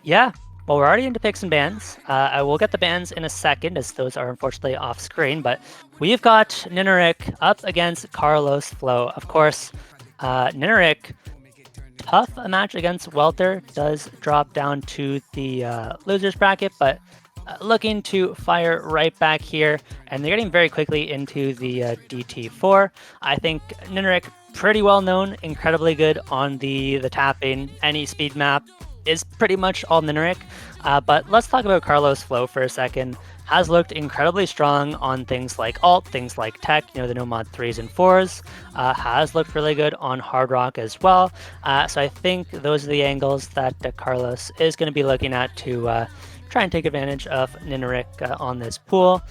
Yeah, well, we're already into picks and bans. I will get the bans in a second, as those are unfortunately off screen. But we've got NINERIK up against Carlosflow. Of course, NINERIK, tough a match against Welter, does drop down to the losers bracket, but looking to fire right back here, and they're getting very quickly into the DT4. I think NINERIK, pretty well known, incredibly good on the tapping. Any speed map is pretty much all NINERIK. But let's talk about Carlosflow for a second. Has looked incredibly strong on things like alt, things like tech, the no mod 3s and 4s. Has looked really good on hard rock as well. So I think those are the angles that Carlos is going to be looking at to try and take advantage of NINERIK on this pool.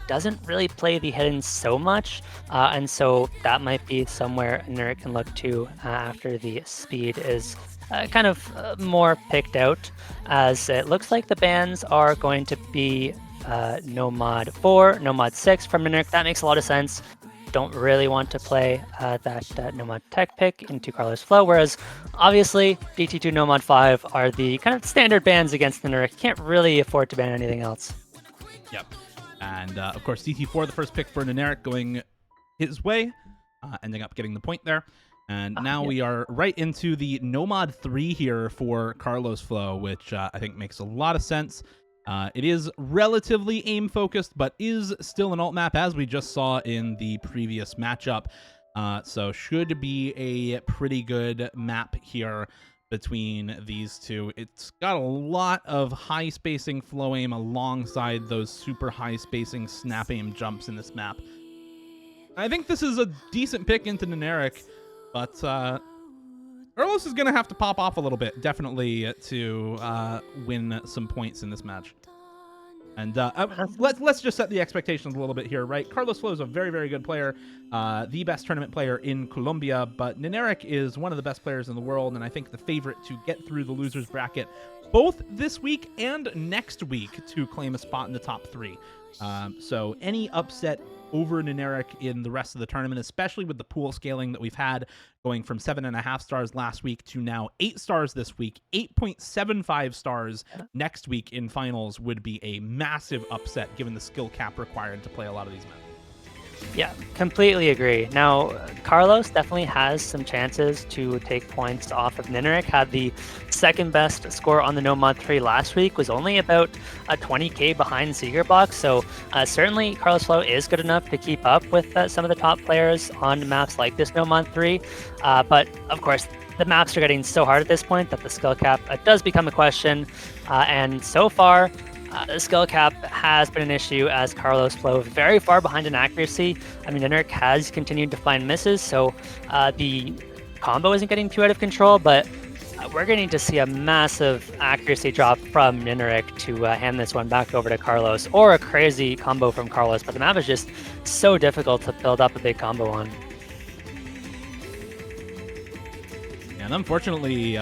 Doesn't really play the hidden so much, and so that might be somewhere NINERIK can look to after the speed is kind of more picked out, as it looks like the bans are going to be no mod 4, no mod 6 from NINERIK. That makes a lot of sense. Don't really want to play that no mod tech pick into Carlosflow, whereas obviously DT2 no mod 5 are the kind of standard bans against NINERIK. Can't really afford to ban anything else. Yep. And of course, DT4, the first pick for NINERIK, going his way, ending up getting the point there. And now we are right into the no mod 3 here for Carlosflow, which I think makes a lot of sense. It is relatively aim-focused, but is still an alt map, as we just saw in the previous matchup. So should be a pretty good map here between these two. It's got a lot of high-spacing flow aim alongside those super high-spacing snap aim jumps in this map. I think this is a decent pick into NINERIK, but Carlos is going to have to pop off a little bit, definitely, to win some points in this match. And let's just set the expectations a little bit here, right? Carlosflow is a very, very good player, the best tournament player in Colombia, but NINERIK is one of the best players in the world, and I think the favorite to get through the losers bracket both this week and next week to claim a spot in the top 3. So any upset over NINERIK in the rest of the tournament, especially with the pool scaling that we've had, going from 7.5 stars last week to now 8 stars this week, 8.75 stars next week in finals, would be a massive upset given the skill cap required to play a lot of these maps. Yeah, completely agree. Now, Carlos definitely has some chances to take points off of NINERIK. Had the second best score on the no mod 3 last week, was only about 20k behind Seegerbox. So certainly Carlosflow is good enough to keep up with some of the top players on maps like this no mod 3. But of course, the maps are getting so hard at this point that the skill cap does become a question. And so far, the skill cap has been an issue, as Carlosflow very far behind in accuracy. I mean, NINERIK has continued to find misses, so the combo isn't getting too out of control, but we're going to see a massive accuracy drop from NINERIK to hand this one back over to Carlos, or a crazy combo from Carlos, but the map is just so difficult to build up a big combo on. And unfortunately,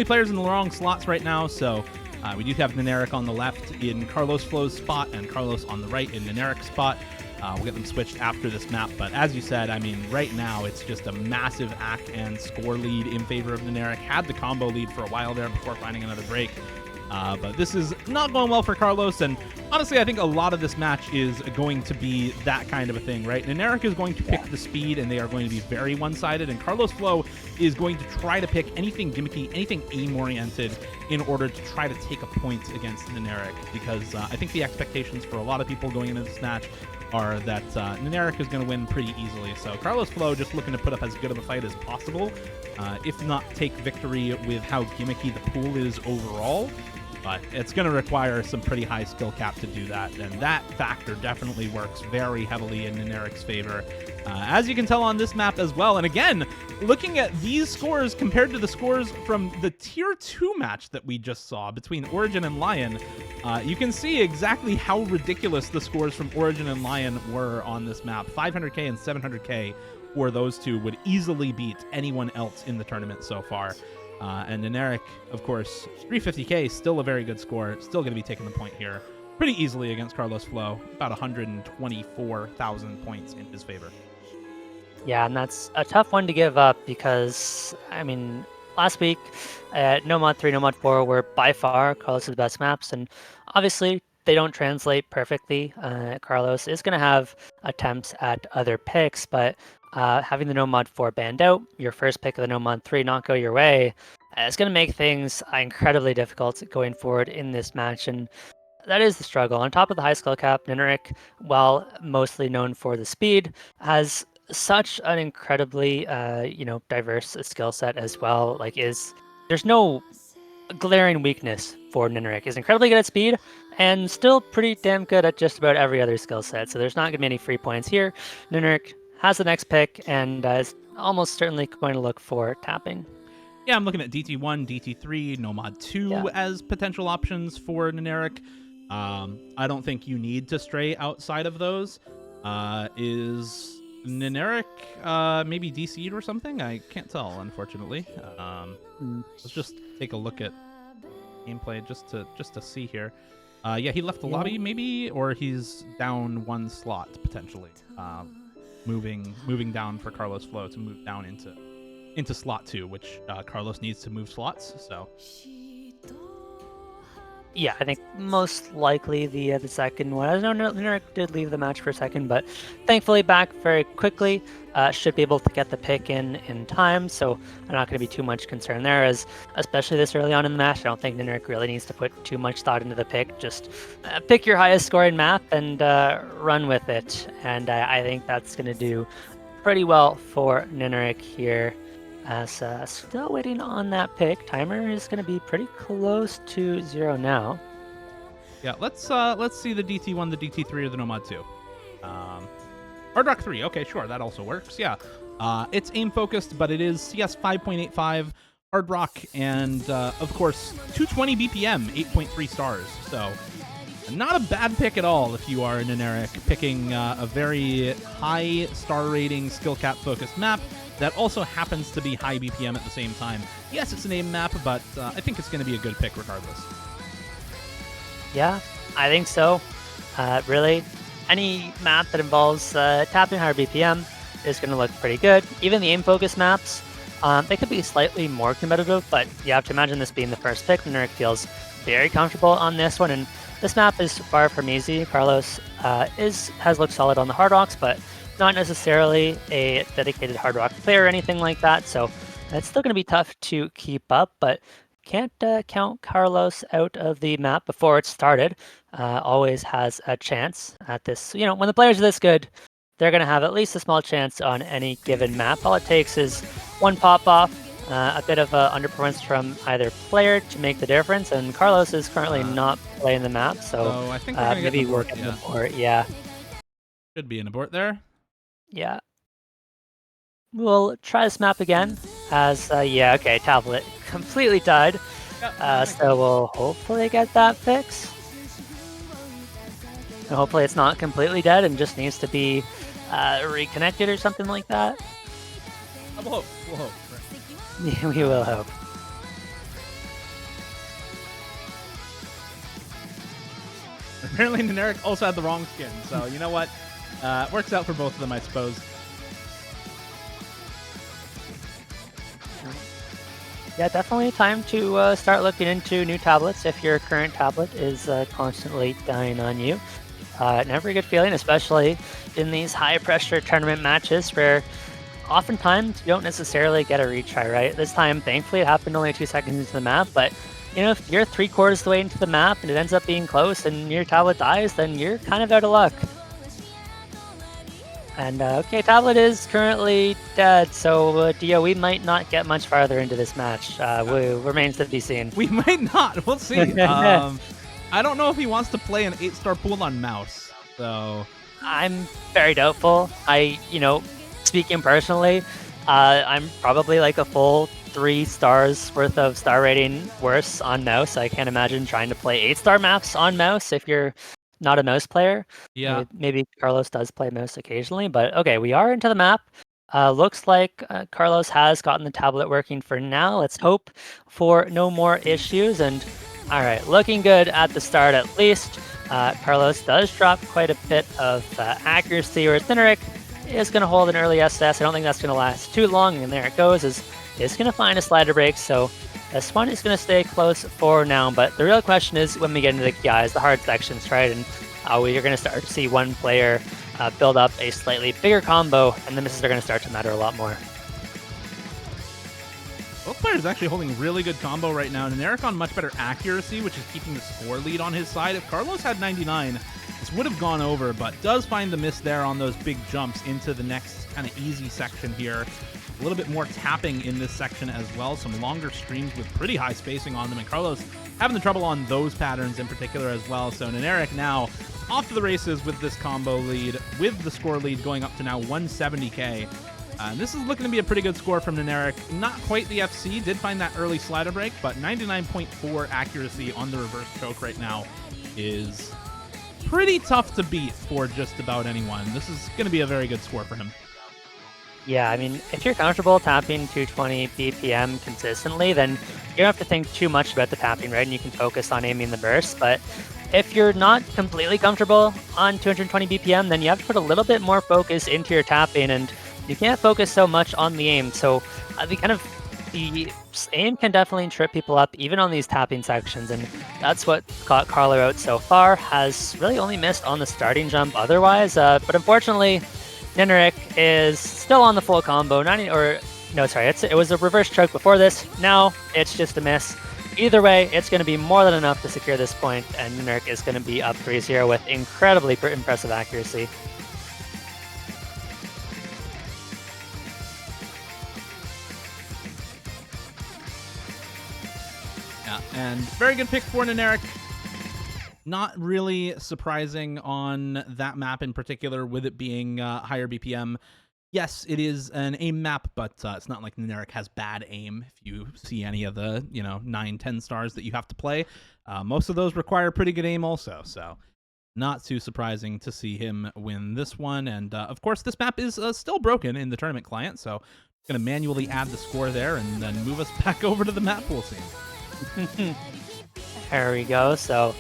players in the wrong slots right now, so we do have NINERIK on the left in Carlosflow's spot and Carlos on the right in NINERIK's spot. We'll get them switched after this map, but as you said, I mean, right now it's just a massive act and score lead in favor of NINERIK. Had the combo lead for a while there before finding another break. But this is not going well for Carlos, and honestly, I think a lot of this match is going to be that kind of a thing, right? NINERIK is going to pick the speed, and they are going to be very one-sided, and Carlosflow is going to try to pick anything gimmicky, anything aim-oriented in order to try to take a point against NINERIK, because I think the expectations for a lot of people going into this match are that NINERIK is going to win pretty easily. So Carlosflow just looking to put up as good of a fight as possible, if not take victory with how gimmicky the pool is overall. But it's going to require some pretty high skill cap to do that, and that factor definitely works very heavily in NINERIK's favor, as you can tell on this map as well. And again, looking at these scores compared to the scores from the Tier 2 match that we just saw between Origin and Lion, you can see exactly how ridiculous the scores from Origin and Lion were on this map. 500k and 700k for those two would easily beat anyone else in the tournament so far. And NINERIK, of course, 350k, still a very good score. Still going to be taking the point here pretty easily against Carlosflow. About 124,000 points in his favor. Yeah, and that's a tough one to give up because, I mean, last week, No Mod 3, No Mod 4 were by far Carlos's best maps, and obviously they don't translate perfectly. Carlos is going to have attempts at other picks, but having the No Mod 4 banned out, your first pick of the No Mod 3 not go your way, it's going to make things incredibly difficult going forward in this match, and that is the struggle. On top of the high skill cap, NINERIK, while mostly known for the speed, has such an incredibly diverse skill set as well. There's no glaring weakness for NINERIK. Is incredibly good at speed and still pretty damn good at just about every other skill set. So there's not gonna be any free points here. NINERIK has the next pick and is almost certainly going to look for tapping. Yeah, I'm looking at DT1, DT3, No Mod 2 as potential options for NINERIK. I don't think you need to stray outside of those. Is NINERIK maybe DC'd or something? I can't tell, unfortunately. Let's just take a look at gameplay just to see here. Yeah, he left the lobby maybe, or he's down one slot potentially. Moving down for Carlosflow to move down into slot 2, which Carlos needs to move slots. So yeah, I think most likely the second one. I don't know, NINERIK did leave the match for a second, but thankfully back very quickly. Should be able to get the pick in time, so I'm not going to be too much concerned there, as especially this early on in the match. I don't think NINERIK really needs to put too much thought into the pick. Just pick your highest scoring map and run with it, and I think that's going to do pretty well for NINERIK here. As still waiting on that pick. Timer is going to be pretty close to 0 now. Yeah, let's see the DT1, the DT3, or the No Mod 2. Hard Rock 3. Okay, sure, that also works. Yeah, it's aim focused, but it is CS 5.85 Hard Rock, and of course 220 BPM, 8.3 stars. So not a bad pick at all if you are in NINERIK, picking a very high star rating, skill cap focused map that also happens to be high BPM at the same time. Yes, it's an aim map, but I think it's going to be a good pick regardless. Yeah, I think so. Really, any map that involves tapping higher BPM is going to look pretty good. Even the aim-focused maps, they could be slightly more competitive, but you have to imagine this being the first pick. NINERIK feels very comfortable on this one, and this map is far from easy. Carlos has looked solid on the Hard Rocks, but not necessarily a dedicated Hard Rock player or anything like that, so it's still going to be tough to keep up, but can't count Carlos out of the map before it started. Always has a chance at this. When the players are this good, they're going to have at least a small chance on any given map. All it takes is one pop-off, a bit of underperformance from either player to make the difference, and Carlos is currently not playing the map, so I think maybe work at the abort. Yeah. Should be an abort there. Yeah. We'll try this map again as, okay, tablet completely died. So we'll hopefully get that fixed. And hopefully it's not completely dead and just needs to be reconnected or something like that. We'll hope. Right. Yeah, we will hope. Apparently NINERIK also had the wrong skin, so you know what? Works out for both of them, I suppose. Yeah, definitely time to start looking into new tablets if your current tablet is constantly dying on you. Never a good feeling, especially in these high-pressure tournament matches where oftentimes you don't necessarily get a retry, right? This time, thankfully, it happened only 2 seconds into the map, but if you're 3/4 of the way into the map and it ends up being close and your tablet dies, then you're kind of out of luck. And okay, tablet is currently dead, so Dio, we might not get much farther into this match. Remains to be seen. We might not. We'll see. I don't know if he wants to play an 8-star pool on mouse, so I'm very doubtful. Speaking personally, I'm probably like a full 3 stars worth of star rating worse on mouse. I can't imagine trying to play 8-star maps on mouse if you're not a mouse player. Yeah. Maybe Carlos does play mouse occasionally, but okay, we are into the map. Looks like Carlos has gotten the tablet working for now. Let's hope for no more issues. And all right, looking good at the start at least. Carlos does drop quite a bit of accuracy, whereas NINERIK is going to hold an early SS. I don't think that's going to last too long, and there it goes as is going to find a slider break, so this one is going to stay close for now, but the real question is when we get into the KIs, the hard sections, right? And we're going to start to see one player build up a slightly bigger combo, and the misses are going to start to matter a lot more. Both players actually holding really good combo right now. NINERIK on much better accuracy, which is keeping the score lead on his side. If Carlos had 99, this would have gone over, but does find the miss there on those big jumps into the next kind of easy section here. A little bit more tapping in this section as well. Some longer streams with pretty high spacing on them, and Carlos having the trouble on those patterns in particular as well. So NINERIK now off to the races with this combo lead, with the score lead going up to now 170k. This is looking to be a pretty good score from NINERIK. Not quite the FC, did find that early slider break, but 99.4 accuracy on the reverse choke right now is pretty tough to beat for just about anyone. This is going to be a very good score for him. Yeah, I mean, if you're comfortable tapping 220 BPM consistently, then you don't have to think too much about the tapping, right? And you can focus on aiming the burst. But if you're not completely comfortable on 220 BPM, then you have to put a little bit more focus into your tapping, and you can't focus so much on the aim. So the aim can definitely trip people up, even on these tapping sections, and that's what got Carlo out so far. Has really only missed on the starting jump otherwise, but unfortunately, NINERIK is still on the full combo. It was a reverse choke before this. Now it's just a miss. Either way, it's going to be more than enough to secure this point, and NINERIK is going to be up 3-0 with incredibly impressive accuracy. Yeah, and very good pick for NINERIK. Not really surprising on that map in particular, with it being higher BPM. Yes, it is an aim map, but it's not like NINERIK has bad aim. If you see any of the 9-10 stars that you have to play, most of those require pretty good aim also. So not too surprising to see him win this one. And of course, this map is still broken in the tournament client, so I'm going to manually add the score there and then move us back over to the map pool scene. There we go. So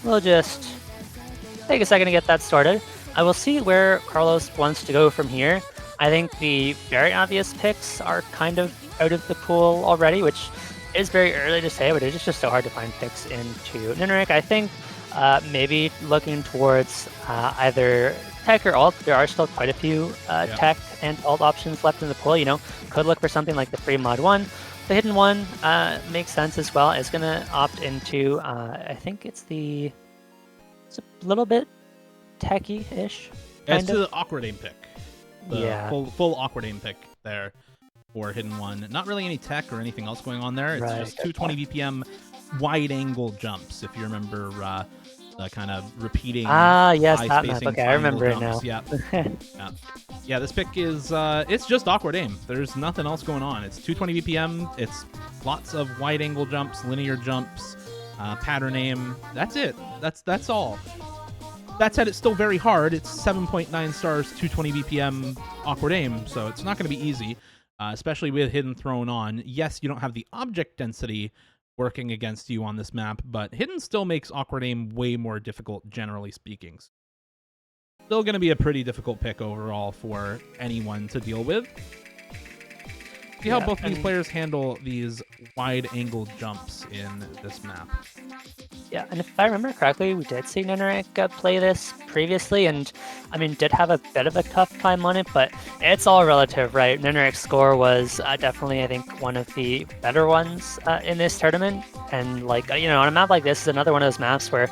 we'll just take a second to get that started. I will see where Carlos wants to go from here. I think the very obvious picks are kind of out of the pool already, which is very early to say, but it's just so hard to find picks into NINERIK. I think maybe looking towards either tech or alt. There are still quite a few tech and alt options left in the pool. Could look for something like the free mod 1. The hidden one makes sense as well. It's going to opt into, I think it's a little bit techy-ish. It's the awkward aim pick. Yeah. Full awkward aim pick there for hidden one. Not really any tech or anything else going on there. It's just 220 BPM wide angle jumps, if you remember the kind of repeating yes, high that spacing map. Okay, I remember jumps. it now. Yeah, this pick is it's just awkward aim. There's nothing else going on. It's 220 BPM. It's lots of wide angle jumps, linear jumps, pattern aim. That's it. That's all. That said, it's still very hard. It's 7.9 stars, 220 BPM awkward aim, so it's not going to be easy, especially with hidden thrown on. Yes, you don't have the object density working against you on this map, but hidden still makes awkward aim way more difficult, generally speaking. Still going to be a pretty difficult pick overall for anyone to deal with. See how both these players handle these wide angle jumps in this map. Yeah, and if I remember correctly, we did see NINERIK play this previously, and did have a bit of a tough time on it, but it's all relative, right? NINERIK's score was definitely, I think, one of the better ones in this tournament, and on a map like this is another one of those maps where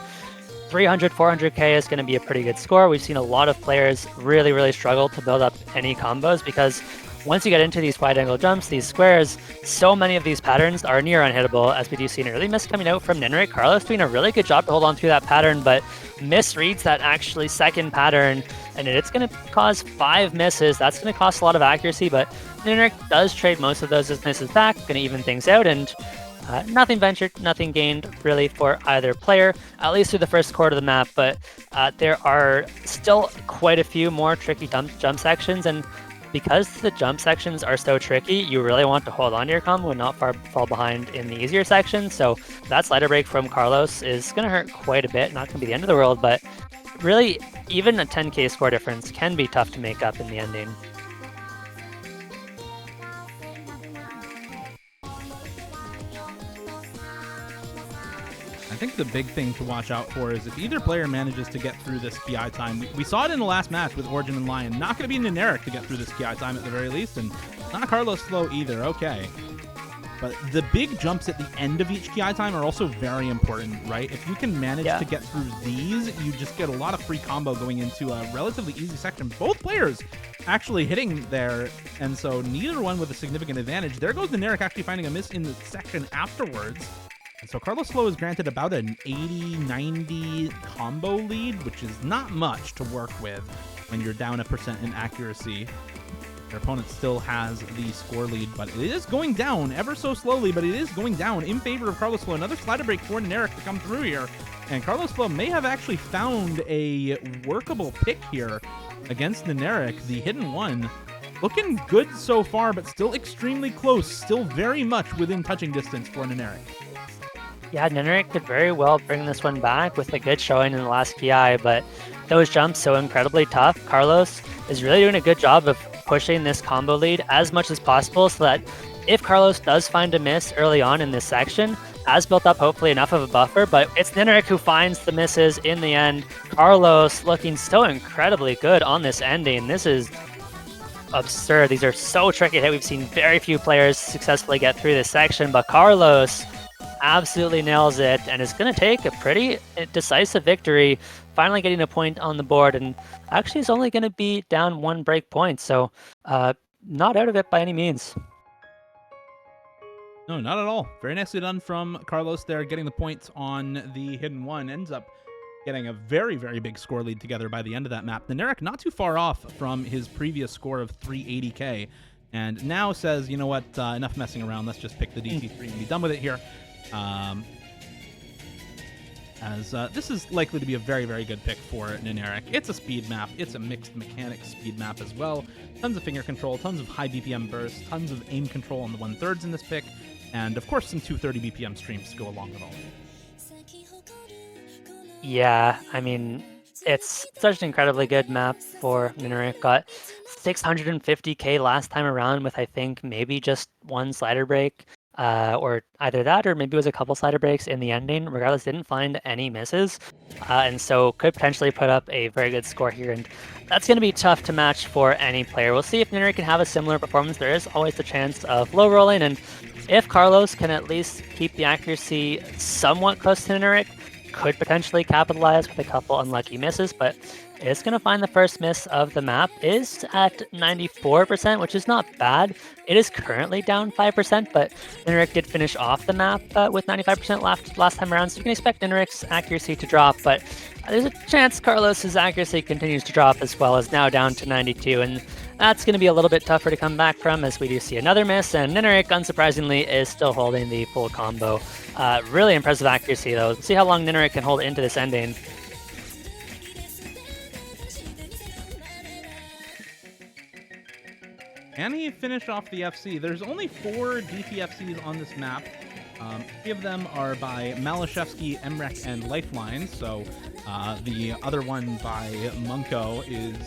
300, 400k is going to be a pretty good score. We've seen a lot of players really, really struggle to build up any combos because once you get into these wide angle jumps, these squares, so many of these patterns are near unhittable, as we do see an early miss coming out from NINERIK. Carlos doing a really good job to hold on through that pattern, but misreads that actually second pattern, and it's going to cause 5 misses. That's going to cost a lot of accuracy, but NINERIK does trade most of those as misses back, going to even things out, and nothing ventured, nothing gained really for either player, at least through the first quarter of the map, but there are still quite a few more tricky jump sections, and because the jump sections are so tricky, you really want to hold on to your combo and not fall behind in the easier sections. So that slider break from Carlos is going to hurt quite a bit. Not going to be the end of the world, but really, even a 10k score difference can be tough to make up in the ending. I think the big thing to watch out for is if either player manages to get through this PI time. We saw it in the last match with Origin and Lion. Not going to be NINERIK to get through this PI time at the very least, and not Carlosflow either. Okay. But the big jumps at the end of each PI time are also very important, right? If you can manage to get through these, you just get a lot of free combo going into a relatively easy section. Both players actually hitting there, and so neither one with a significant advantage. There goes NINERIK actually finding a miss in the section afterwards. And so Carlosflow is granted about an 80-90 combo lead, which is not much to work with when you're down 1% in accuracy. Their opponent still has the score lead, but it is going down ever so slowly, but it is going down in favor of Carlosflow. Another slider break for NINERIK to come through here, and Carlosflow may have actually found a workable pick here against NINERIK, the hidden one. Looking good so far, but still extremely close, still very much within touching distance for NINERIK. Yeah, NINERIK could very well bring this one back with a good showing in the last PI, but those jumps so incredibly tough. Carlos is really doing a good job of pushing this combo lead as much as possible so that if Carlos does find a miss early on in this section, has built up hopefully enough of a buffer, but it's NINERIK who finds the misses in the end. Carlos looking so incredibly good on this ending. This is absurd. These are so tricky to hit. We've seen very few players successfully get through this section, but Carlos absolutely nails it and is going to take a pretty decisive victory, finally getting a point on the board, and actually is only going to be down 1 break point, so not out of it by any means. No, not at all. Very nicely done from Carlos there, getting the points on the hidden one. Ends up getting a very, very big score lead together by the end of that map. NINERIK not too far off from his previous score of 380k, and now says, you know what, enough messing around, let's just pick the DC3 and be done with it here. As this is likely to be a very, very good pick for NINERIK. It's a speed map. It's a mixed mechanics speed map as well. Tons of finger control, tons of high BPM bursts, tons of aim control on the 1/3s in this pick, and of course some 230 BPM streams to go along with all of it. Yeah, I mean, it's such an incredibly good map for NINERIK. Got 650k last time around with, I think, maybe just 1 slider break. Or either that, or maybe it was a couple slider breaks in the ending. Regardless, didn't find any misses, and so could potentially put up a very good score here, and that's going to be tough to match for any player. We'll see if NINERIK can have a similar performance. There is always the chance of low rolling, and if Carlos can at least keep the accuracy somewhat close to NINERIK, could potentially capitalize with a couple unlucky misses, but is going to find the first miss of the map. Is at 94%, which is not bad. It is currently down 5%, but NINERIK did finish off the map with 95% last time around, so you can expect NINERIK's accuracy to drop, but there's a chance Carlos's accuracy continues to drop as well, as now down to 92, and that's going to be a little bit tougher to come back from, as we do see another miss, and NINERIK, unsurprisingly, is still holding the full combo. Really impressive accuracy, though. Let's see how long NINERIK can hold into this ending. Can he finish off the FC? There's only 4 DTFCs on this map. 3 of them are by Malashevsky, Emrek, and Lifeline. So the other one by Munko is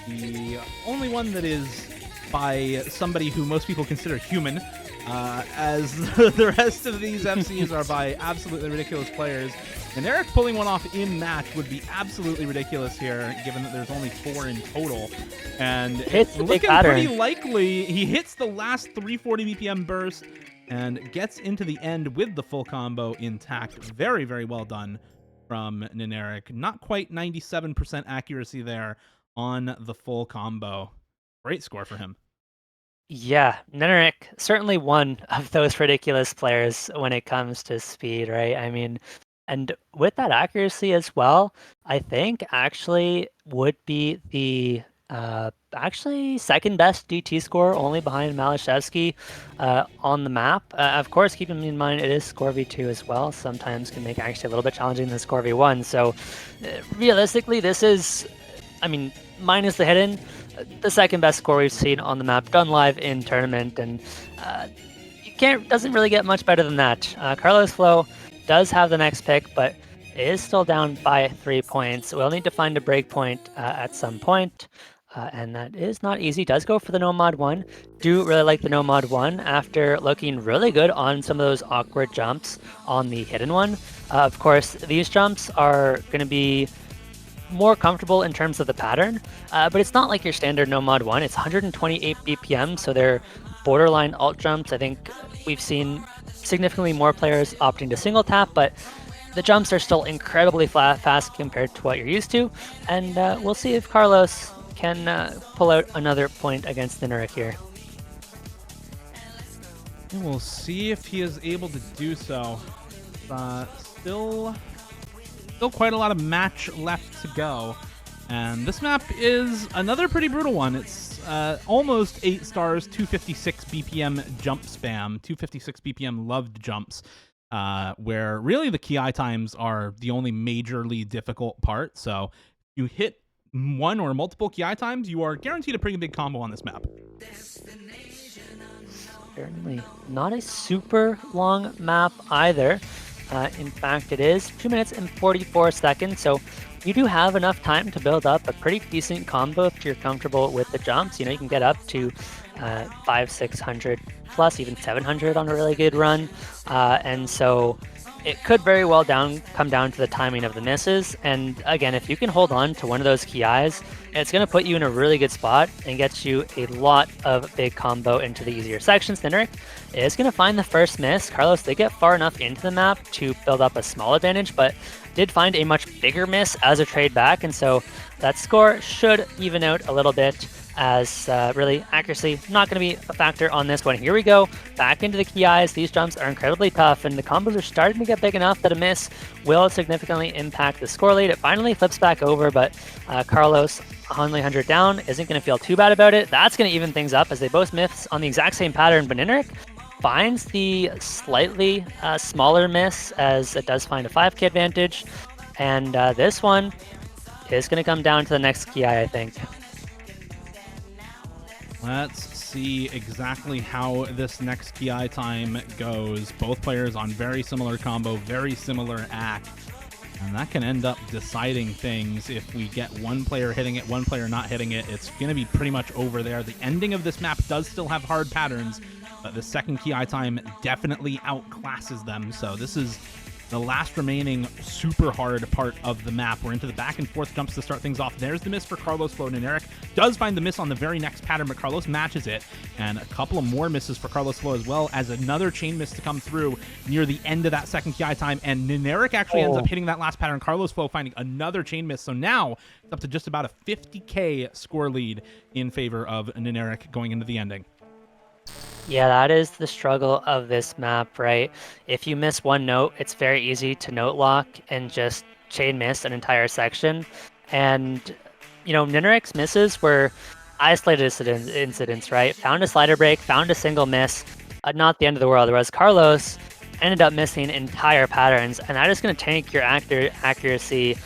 the only one that is by somebody who most people consider human, as the rest of these FCs are by absolutely ridiculous players. And NINERIK pulling one off in match would be absolutely ridiculous here, given that there's only 4 in total. And it's looking pretty likely he hits the last 340 BPM burst and gets into the end with the full combo intact. Very, very well done from NINERIK. Not quite 97% accuracy there on the full combo. Great score for him. Yeah, NINERIK, certainly one of those ridiculous players when it comes to speed, right? I mean, and with that accuracy as well, I think actually would be the actually second best DT score, only behind Malashevsky on the map. Of course, keeping in mind it is score v2 as well. Sometimes can make actually a little bit challenging than score v1. So realistically, this is, I mean, minus the hidden, the second best score we've seen on the map, done live in tournament, and doesn't really get much better than that. Carlosflow does have the next pick, but is still down by 3 points. We'll need to find a break point at some point. And that is not easy. Does go for the no mod 1. Do really like the no mod 1 after looking really good on some of those awkward jumps on the hidden one. Of course, these jumps are going to be more comfortable in terms of the pattern, but it's not like your standard no mod 1. It's 128 BPM, so they're borderline alt jumps. I think we've seen significantly more players opting to single tap, but the jumps are still incredibly fast compared to what you're used to, and we'll see if Carlos can pull out another point against NINERIK here. We'll see if he is able to do so. Still quite a lot of match left to go. And this map is another pretty brutal one. It's almost 8 stars, 256 BPM jump spam, 256 BPM loved jumps, where really the ki times are the only majorly difficult part. So you hit one or multiple ki times, you are guaranteed a pretty big combo on this map. Certainly not a super long map either. In fact, it is 2 minutes and 44 seconds, so you do have enough time to build up a pretty decent combo if you're comfortable with the jumps. You know, you can get up to 500, 600 plus, even 700 on a really good run. And so it could very well come down to the timing of the misses. And again, if you can hold on to one of those KIs, it's going to put you in a really good spot and get you a lot of big combo into the easier sections. NINERIK is going to find the first miss. Carlos did get far enough into the map to build up a small advantage, but did find a much bigger miss as a trade back. And so that score should even out a little bit, as really accuracy not going to be a factor on this one. Here we go, back into the KIs. These jumps are incredibly tough, and the combos are starting to get big enough that a miss will significantly impact the score lead. It finally flips back over, but Carlos, only 100 down, isn't going to feel too bad about it. That's going to even things up as they both miss on the exact same pattern, but NINERIK finds the slightly smaller miss, as it does find a 5k advantage, and this one is going to come down to the next ki, I think. Let's see exactly how this next ki time goes. Both players on very similar combo, very similar act. And that can end up deciding things. If we get one player hitting it, one player not hitting it, it's going to be pretty much over there. The ending of this map does still have hard patterns, but the second ki time definitely outclasses them. So this is the last remaining super hard part of the map. We're into the back and forth jumps to start things off. There's the miss for Carlosflow. NINERIK does find the miss on the very next pattern, but Carlos matches it. And a couple of more misses for Carlosflow, as well as another chain miss to come through near the end of that second ki time. And NINERIK actually ends up hitting that last pattern. Carlosflow finding another chain miss. So now it's up to just about a 50k score lead in favor of NINERIK going into the ending. Yeah, that is the struggle of this map, right? If you miss one note, it's very easy to note lock and just chain miss an entire section. And, you know, NINERIK's misses were isolated incidents, right? Found a slider break, found a single miss, not the end of the world. Whereas Carlos ended up missing entire patterns, and that is going to tank your accuracy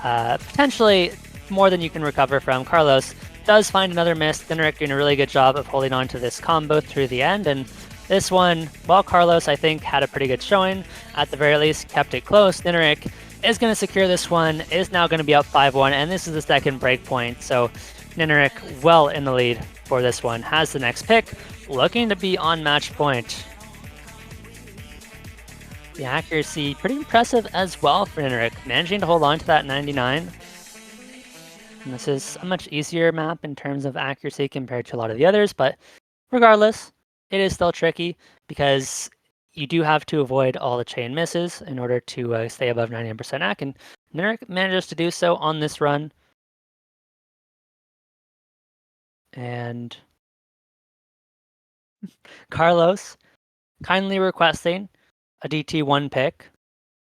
potentially more than you can recover from. Carlos does find another miss. NINERIK doing a really good job of holding on to this combo through the end, and this one, while Carlos, I think, had a pretty good showing, at the very least kept it close, NINERIK is going to secure this one, is now going to be up 5-1, and this is the second break point, so NINERIK well in the lead for this one, has the next pick, looking to be on match point. The accuracy, pretty impressive as well for NINERIK, managing to hold on to that 99. And this is a much easier map in terms of accuracy compared to a lot of the others, but regardless, it is still tricky because you do have to avoid all the chain misses in order to stay above 99% AC, and NINERIK manages to do so on this run. And Carlos kindly requesting a DT1 pick.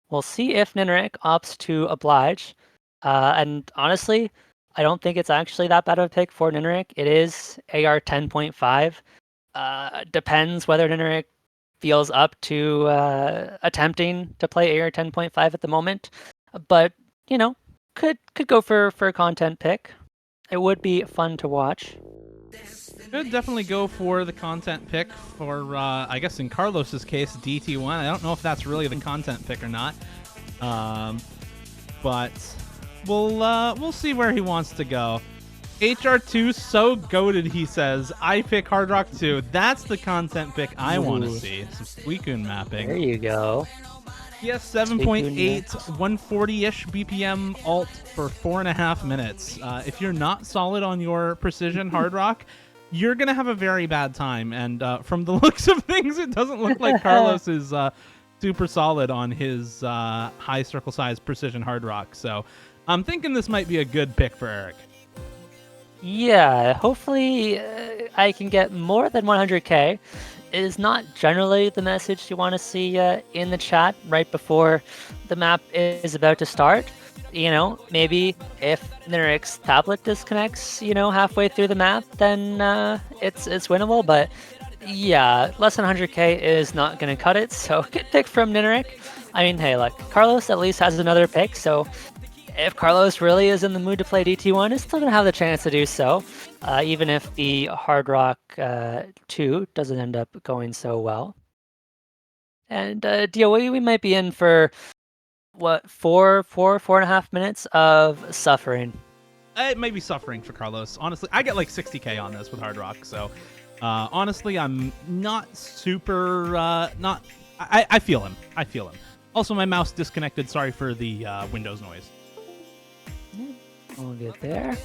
We'll see if NINERIK opts to oblige, and honestly, I don't think it's actually that bad of a pick for NINERIK. It is AR 10.5. Depends whether NINERIK feels up to attempting to play AR 10.5 at the moment. But, you know, could go for a content pick. It would be fun to watch. Could definitely go for the content pick for, I guess in Carlos's case, DT1. I don't know if that's really the content pick or not. But we'll see where he wants to go. HR2 so goated, he says. I pick Hard Rock 2. That's the content pick I want to see. Some Suicune mapping. There you go. Yes, 7.8, 140-ish BPM alt for 4.5 minutes. If you're not solid on your precision Hard Rock, you're going to have a very bad time. And from the looks of things, it doesn't look like Carlos is super solid on his high circle size precision Hard Rock. So I'm thinking this might be a good pick for Eric. Yeah, hopefully I can get more than 100k. It is not generally the message you want to see in the chat right before the map is about to start. You know, maybe if NINERIK's tablet disconnects, you know, halfway through the map, then it's winnable. But yeah, less than 100k is not going to cut it. So good pick from NINERIK. I mean, hey, look, Carlos at least has another pick, so if Carlos really is in the mood to play DT1, he's still going to have the chance to do so, even if the Hard Rock 2 doesn't end up going so well. And DOE, we might be in for, what, 4.5 minutes of suffering. It may be suffering for Carlos. Honestly, I get like 60k on this with Hard Rock, so honestly, I'm not super, I feel him. I feel him. Also, my mouse disconnected. Sorry for the Windows noise. We'll get there.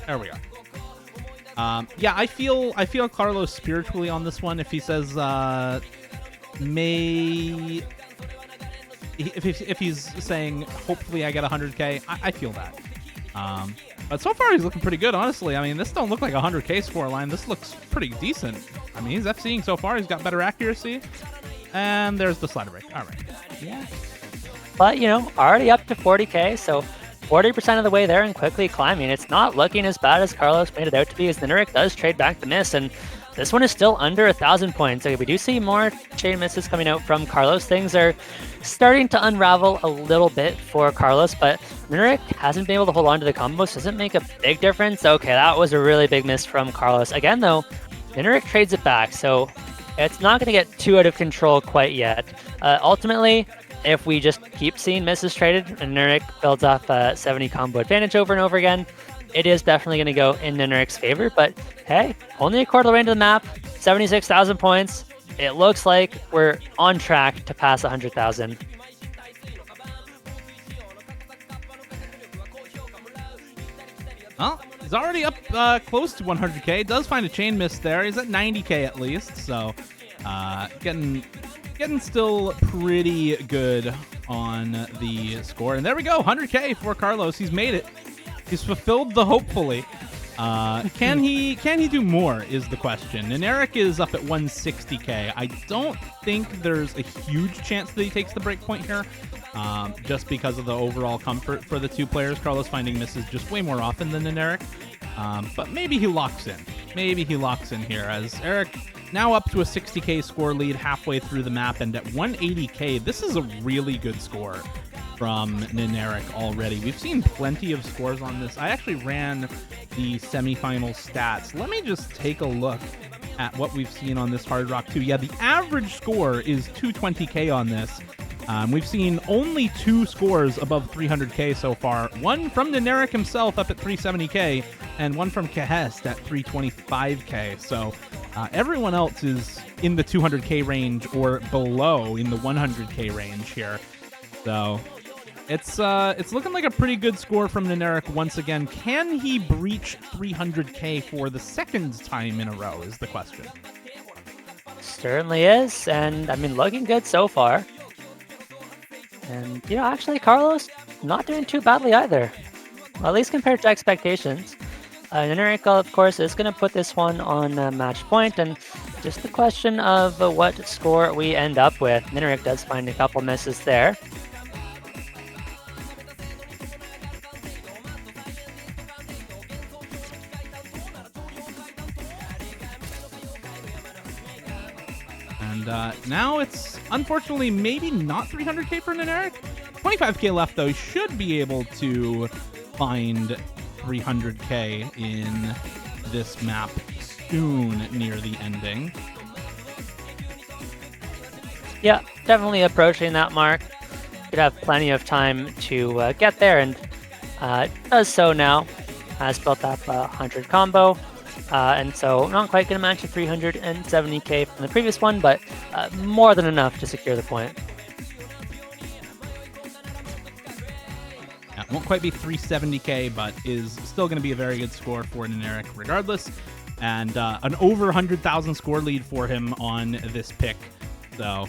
There we are. Yeah, I feel Carlos spiritually on this one. If he says if he's saying hopefully I get 100k, I feel that. But so far he's looking pretty good, honestly. I mean, this don't look like a 100k score line. This looks pretty decent. I mean, he's FCing so far. He's got better accuracy. And there's the slider break. All right. Yeah. But, you know, already up to 40k, so 40% of the way there and quickly climbing. It's not looking as bad as Carlos made it out to be, as NINERIK does trade back the miss, and this one is still under 1,000 points. Okay, we do see more chain misses coming out from Carlos. Things are starting to unravel a little bit for Carlos, but NINERIK hasn't been able to hold on to the combos. Doesn't make a big difference. Okay, that was a really big miss from Carlos. Again, though, NINERIK trades it back, so it's not going to get too out of control quite yet. Ultimately, if we just keep seeing misses traded and NINERIK builds up a 70 combo advantage over and over again, it is definitely going to go in NINERIK's favor. But hey, only a quarter of the way into the map, 76,000 points. It looks like we're on track to pass 100,000. Well, he's already up close to 100k. Does find a chain miss there. He's at 90k at least, so getting still pretty good on the score. And there we go, 100k for Carlos. He's made it. He's fulfilled the hopefully. Can he do more is the question. NINERIK is up at 160k. I don't think there's a huge chance that he takes the break point here, just because of the overall comfort for the two players. Carlos finding misses just way more often than NINERIK. But maybe he locks in. Maybe he locks in here, as Eric now up to a 60k score lead halfway through the map, and at 180k, this is a really good score from NINERIK already. We've seen plenty of scores on this. I actually ran the semifinal stats. Let me just take a look at what we've seen on this Hard Rock 2. Yeah, the average score is 220k on this. We've seen only 2 scores above 300k so far. One from NINERIK himself up at 370k, and one from Kahest at 325k. So everyone else is in the 200k range or below, in the 100k range here. So it's looking like a pretty good score from NINERIK once again. Can he breach 300k for the second time in a row is the question. Certainly is, and I mean, looking good so far. And, you know, actually, Carlos not doing too badly either, well, at least compared to expectations. NINERIK, of course, is going to put this one on match point, and just the question of what score we end up with. NINERIK does find a couple misses there. And now it's, unfortunately, maybe not 300k for NINERIK. 25k left, though. He should be able to find 300k in this map soon near the ending. Yeah, definitely approaching that mark. Could have plenty of time to get there, and Does so now. Has built up a 100 combo. And so not quite going to match the 370k from the previous one, but more than enough to secure the point. Yeah, won't quite be 370k, but is still going to be a very good score for NINERIK regardless. And an over 100,000 score lead for him on this pick. So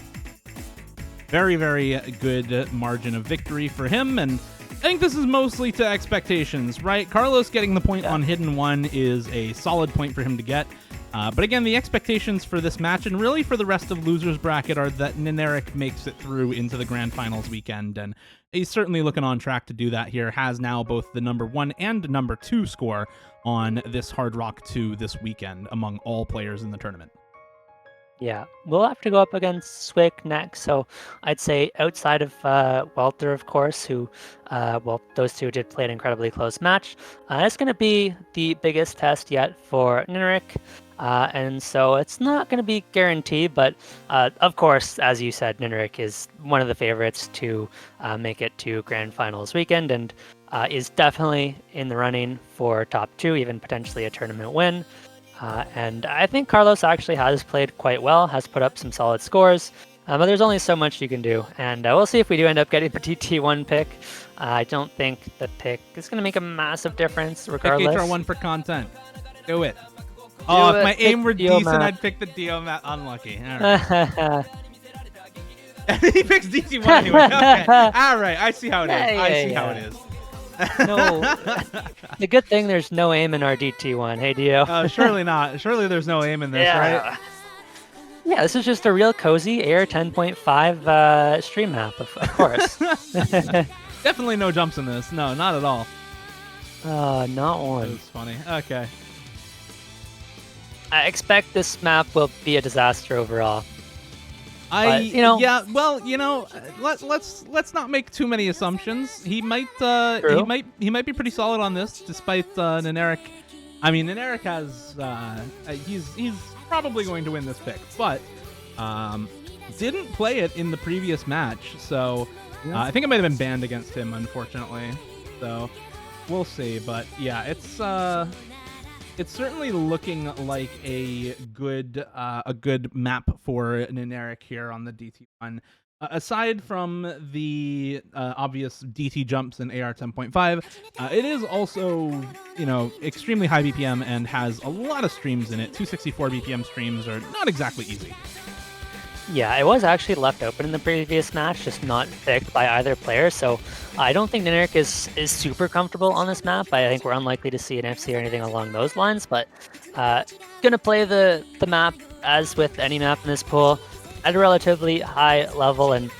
very, very good margin of victory for him. And I think this is mostly to expectations, right? Carlos getting the point on Hidden 1 is a solid point for him to get. But again, the expectations for this match and really for the rest of Losers Bracket are that NINERIK makes it through into the Grand Finals weekend. And he's certainly looking on track to do that here. Has now both the number 1 and number 2 score on this Hard Rock 2 this weekend among all players in the tournament. Yeah, we'll have to go up against Swick next. So I'd say outside of Welter, of course, who, well, those two did play an incredibly close match. It's going to be the biggest test yet for NINERIK. And so it's not going to be guaranteed, but of course, as you said, NINERIK is one of the favorites to make it to Grand Finals weekend and is definitely in the running for top 2, even potentially a tournament win. And I think Carlos actually has played quite well, has put up some solid scores, but there's only so much you can do. And we'll see if we do end up getting the DT1 pick. I don't think the pick is going to make a massive difference regardless. Pick HR1 for content. Do it. If my aim were decent, map. I'd pick the DO map. Unlucky. All right. He picks DT1 anyway. Okay. All right. I see how it is. I see how it is. No. The good thing there's no aim in our DT1. Hey, Dio. Surely not. Surely there's no aim in this, right? Yeah, this is just a real cozy AR 10.5 stream map, of course. Definitely no jumps in this. No, not at all. Not one. That's funny. Okay. I expect this map will be a disaster overall. Let's not make too many assumptions. He might be pretty solid on this, despite NINERIK. I mean, NINERIK has he's probably going to win this pick, but didn't play it in the previous match, so I think it might have been banned against him, unfortunately. So we'll see, but yeah, it's certainly looking like a good map for NINERIK here on the DT1. Aside from the obvious DT jumps in AR 10.5, it is also, extremely high BPM and has a lot of streams in it. 264 BPM streams are not exactly easy. Yeah, it was actually left open in the previous match, just not picked by either player, so I don't think NINERIK is super comfortable on this map. I think we're unlikely to see an FC or anything along those lines, but gonna play the map as with any map in this pool at a relatively high level and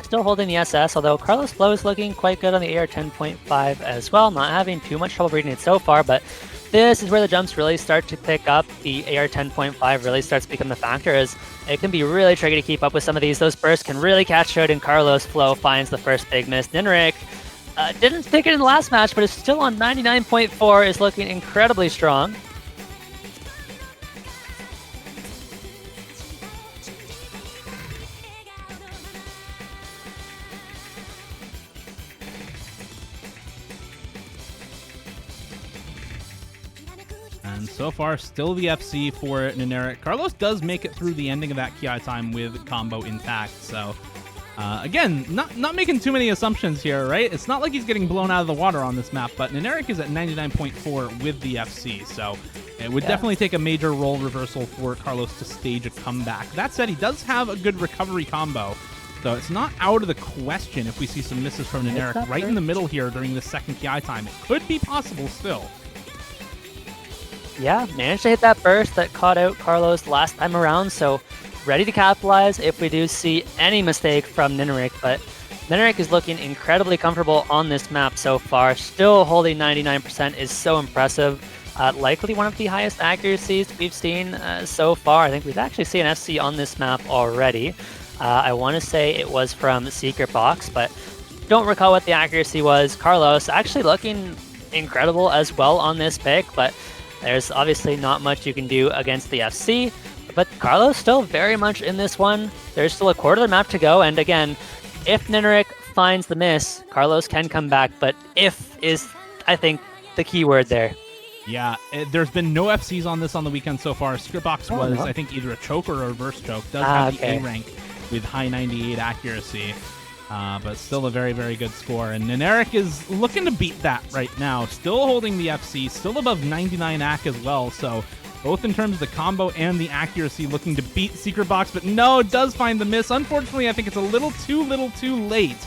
still holding the SS, although Carlosflow is looking quite good on the AR 10.5 as well, not having too much trouble reading it so far, but this is where the jumps really start to pick up. The AR 10.5 really starts to become the factor, as it can be really tricky to keep up with some of these. Those bursts can really catch out, and Carlosflow finds the first big miss. NINERIK didn't take it in the last match, but is still on 99.4, is looking incredibly strong. And so far, still the FC for NINERIK. Carlos does make it through the ending of that Ki time with combo intact. So, again, not making too many assumptions here, right? It's not like he's getting blown out of the water on this map, but NINERIK is at 99.4 with the FC. So it would definitely take a major role reversal for Carlos to stage a comeback. That said, he does have a good recovery combo. So it's not out of the question if we see some misses from NINERIK right in the middle here during the second Ki time. It could be possible still. Yeah, managed to hit that burst that caught out Carlos last time around, so ready to capitalize if we do see any mistake from NINERIK, but NINERIK is looking incredibly comfortable on this map so far. Still holding 99% is so impressive. Likely one of the highest accuracies we've seen so far. I think we've actually seen FC on this map already. I want to say it was from Secret Box, but don't recall what the accuracy was. Carlos actually looking incredible as well on this pick, but there's obviously not much you can do against the FC, but Carlos still very much in this one. There's still a quarter of the map to go, and again, if NINERIK finds the miss, Carlos can come back, but if is I think, the key word there. Yeah, there's been no FCs on this on the weekend so far. Secretbox was, no. I think, either a choke or a reverse choke. Does have okay. the A rank with high 98 accuracy, but still a very, very good score. And NINERIK is looking to beat that right now. Still holding the FC, still above 99 AC as well. So both in terms of the combo and the accuracy, looking to beat Secretbox. But no, it does find the miss. Unfortunately, I think it's a little too late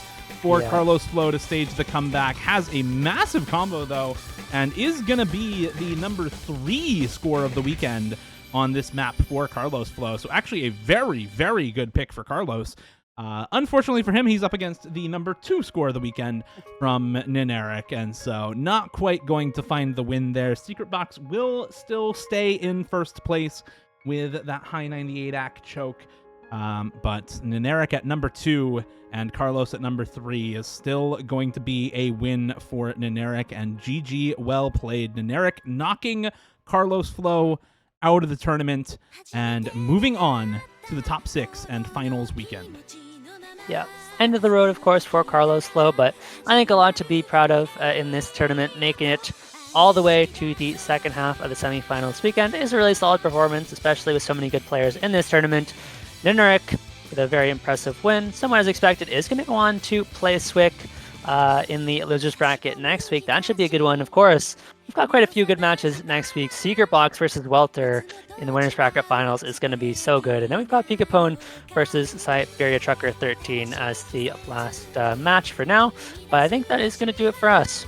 for Carlosflow to stage the comeback. Has a massive combo, though, and is going to be the number 3 score of the weekend on this map for Carlosflow. So actually a very, very good pick for Carlos. Unfortunately for him, he's up against the number 2 score of the weekend from NINERIK, and so not quite going to find the win there. Secretbox will still stay in first place with that high 98 AC choke, but NINERIK at number 2 and Carlos at number 3 is still going to be a win for NINERIK, and GG, well played. NINERIK knocking Carlosflow out of the tournament and moving on to the top 6 and finals weekend. Yeah, end of the road, of course, for Carlosflow, but I think a lot to be proud of in this tournament. Making it all the way to the second half of the semifinals weekend is a really solid performance, especially with so many good players in this tournament. NINERIK with a very impressive win. Someone, as expected, is going to go on to play Swick in the losers bracket next week. That should be a good one. Of course, we've got quite a few good matches next week. Secretbox versus Welter in the winners bracket finals is going to be so good. And then we've got Pikapone versus Siberia Trucker 13 as the last match for now. But I think that is going to do it for us.